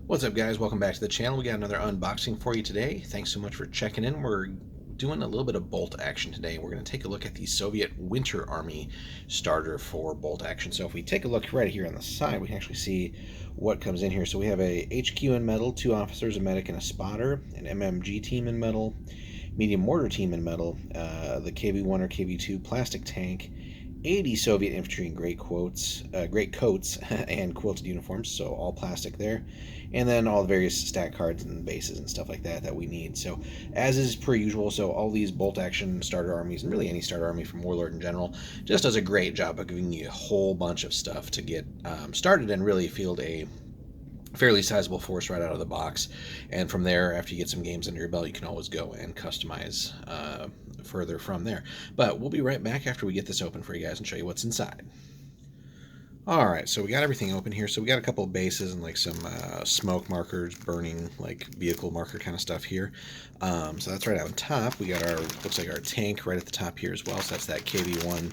What's up, guys? Welcome back to the channel. We got another unboxing for you today. Thanks so much for checking in. We're doing a little bit of bolt action today. We're going to take a look at the Soviet Winter Army starter for bolt action. So if we take a look right here on the side, we can actually see what comes in here. So we have a HQ in metal, 2 officers, a medic, and a spotter, an MMG team in metal, medium mortar team in metal, the KV-1 or KV-2 plastic tank, 80 Soviet infantry in great coats, and quilted uniforms, so all plastic there, and then all the various stat cards and bases and stuff like that that we need. So as is per usual, so all these bolt action starter armies, and really any starter army from Warlord in general, just does a great job of giving you a whole bunch of stuff to get started and really field a fairly sizable force right out of the box. And from there, after you get some games under your belt, you can always go and customize further from there. But we'll be right back after we get this open for you guys and show you what's inside. Alright, so we got everything open here. So we got a couple of bases and like some smoke markers, burning, like vehicle marker kind of stuff here. So that's right on top. We got our, looks like our tank right at the top here as well. So that's that KV-1,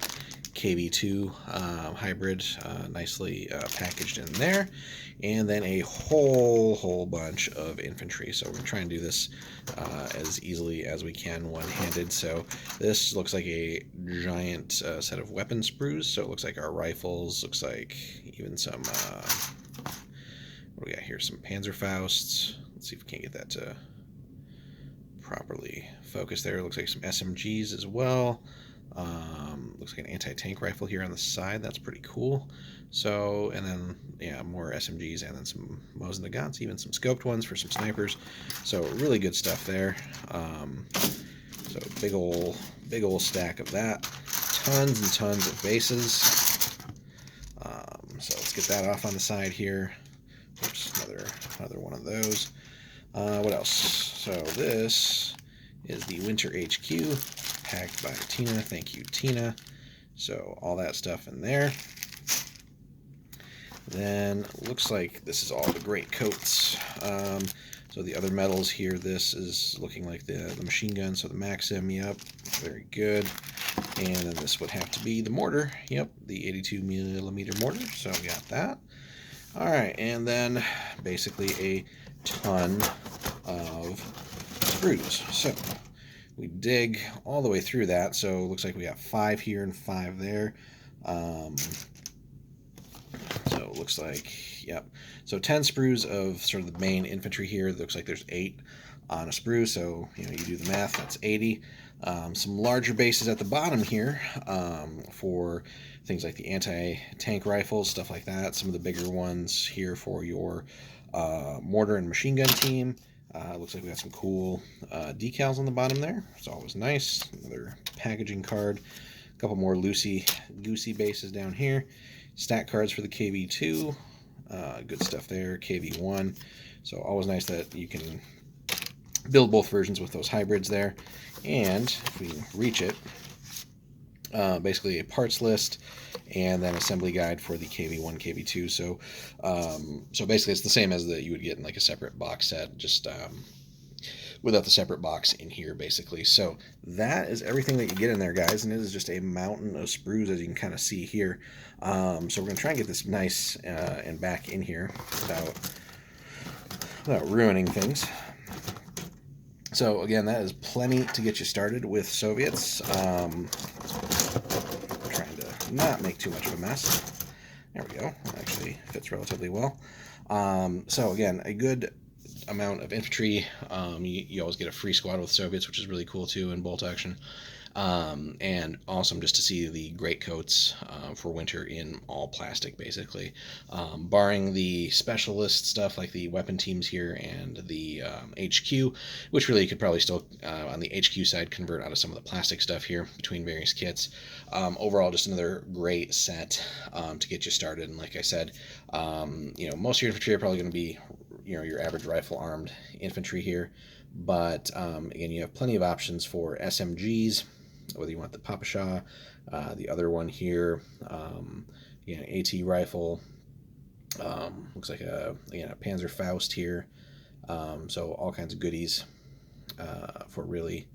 KV-2 hybrid, nicely packaged in there. And then a whole bunch of infantry. So we're going to try and do this as easily as we can one-handed. So this looks like a giant set of weapon sprues. So it looks like our rifles, looks like even some, what do we got here? Some Panzerfausts. Let's see if we can't get that to properly focus there. It looks like some SMGs as well. Looks like an anti-tank rifle here on the side. That's pretty cool. So, and then, yeah, more SMGs and then some Mosin Nagants, even some scoped ones for some snipers. So really good stuff there. So big ol' stack of that. Tons and tons of bases. So let's get that off on the side here. Oops, another one of those. What else? So this is the Winter HQ, packed by Tina. Thank you, Tina. So all that stuff in there. Then looks like this is all the great coats. So the other medals here, this is looking like the machine gun, so the Maxim, yep, very good. And then this would have to be the mortar, yep, the 82mm mortar, so we got that. All right, and then basically a ton of sprues. So we dig all the way through that, so it looks like we got 5 here and 5 there. So it looks like, yep. So 10 sprues of sort of the main infantry here. It looks like there's 8 on a sprue, so you do the math, that's 80. Some larger bases at the bottom here for things like the anti-tank rifles, stuff like that. Some of the bigger ones here for your mortar and machine gun team. Looks like we got some cool decals on the bottom there. It's always nice. Another packaging card. A couple more loosey-goosey bases down here. Stat cards for the KV-2. Good stuff there. KV-1. So always nice that you can build both versions with those hybrids there. And if we can reach it, basically a parts list and then assembly guide for the KV-1, KV-2. So basically it's the same as that you would get in like a separate box set, just without the separate box in here, basically. So that is everything that you get in there, guys, and it is just a mountain of sprues, as you can kind of see here. So we're going to try and get this nice and back in here without ruining things. So again, that is plenty to get you started with Soviets. Trying to not make too much of a mess. There we go. That actually fits relatively well. So again, a good amount of infantry. You always get a free squad with Soviets, which is really cool too in bolt action. And awesome just to see the great coats for winter in all plastic, basically. Barring the specialist stuff like the weapon teams here and the HQ, which really you could probably still, on the HQ side, convert out of some of the plastic stuff here between various kits. Overall, just another great set to get you started. And like I said, most of your infantry are probably going to be your average rifle armed infantry here, but again, you have plenty of options for SMGs, whether you want the Papasha, the other one here, AT rifle, looks like a Panzerfaust here, so all kinds of goodies for really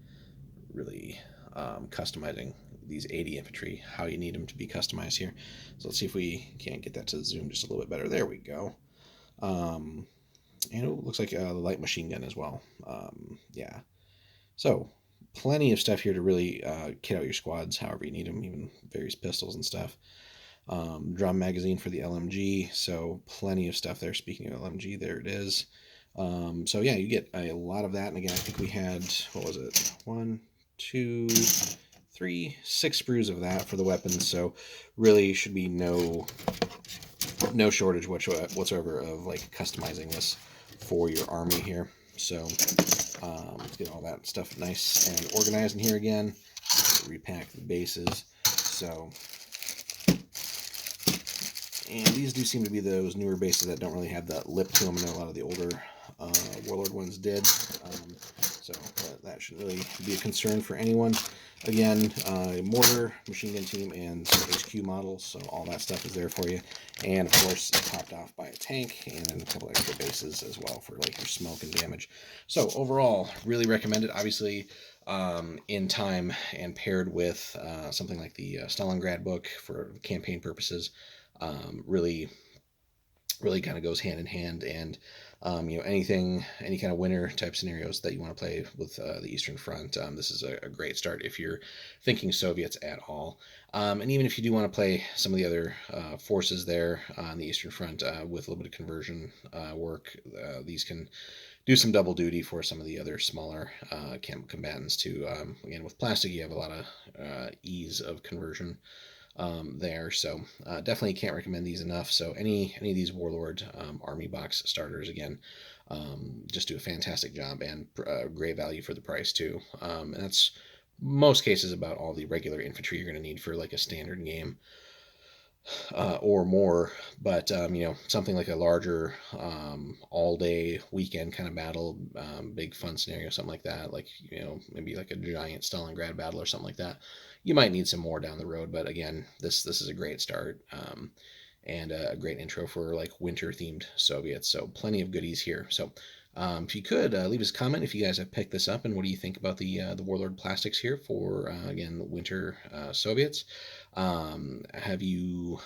customizing these 80 infantry, how you need them to be customized here. So let's see if we can't get that to zoom just a little bit better. There we go. And it looks like a light machine gun as well. Yeah. So plenty of stuff here to really kit out your squads however you need them, even various pistols and stuff. Drum magazine for the LMG, so plenty of stuff there. Speaking of LMG, there it is. So yeah, you get a lot of that. And again, I think we had, what was it? 1, 2, 3, 6 sprues of that for the weapons. So really should be no shortage whatsoever of like customizing this for your army here. So let's get all that stuff nice and organized in here again. Repack the bases. So, and these do seem to be those newer bases that don't really have that lip to them. I know a lot of the older Warlord ones did. So that shouldn't really be a concern for anyone. Again, Mortar, machine gun team, and HQ models, so all that stuff is there for you. And of course, topped off by a tank and then a couple extra bases as well for like your smoke and damage. So overall, really recommend it. Obviously, in time and paired with something like the Stalingrad book for campaign purposes, really kind of goes hand in hand. And any kind of winter type scenarios that you want to play with the Eastern Front, this is a great start if you're thinking Soviets at all. And even if you do want to play some of the other forces there on the Eastern Front with a little bit of conversion work, these can do some double duty for some of the other smaller combatants too. Again, with plastic, you have a lot of ease of conversion there. So definitely can't recommend these enough. So any of these Warlord Army box starters, again, just do a fantastic job and great value for the price too. And that's most cases about all the regular infantry you're going to need for like a standard game or more. But something like a larger all-day weekend kind of battle, big fun scenario, something like that, like maybe like a giant Stalingrad battle or something like that. You might need some more down the road, but again, this is a great start. And a great intro for like winter themed Soviets. So plenty of goodies here. So if you could leave us a comment if you guys have picked this up and what do you think about the Warlord plastics here for again winter Soviets. Have you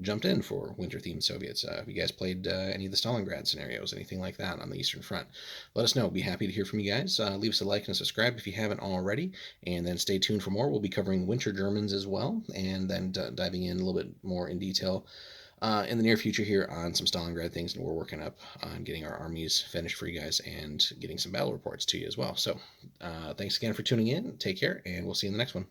jumped in for winter themed Soviets? Have you guys played any of the Stalingrad scenarios, anything like that on the Eastern Front? Let us know. We'll be happy to hear from you guys. Leave us a like and a subscribe if you haven't already, and then stay tuned for more. We'll be covering winter Germans as well, and then diving in a little bit more in detail in the near future here on some Stalingrad things, and we're working up on getting our armies finished for you guys and getting some battle reports to you as well. So thanks again for tuning in. Take care, and we'll see you in the next one.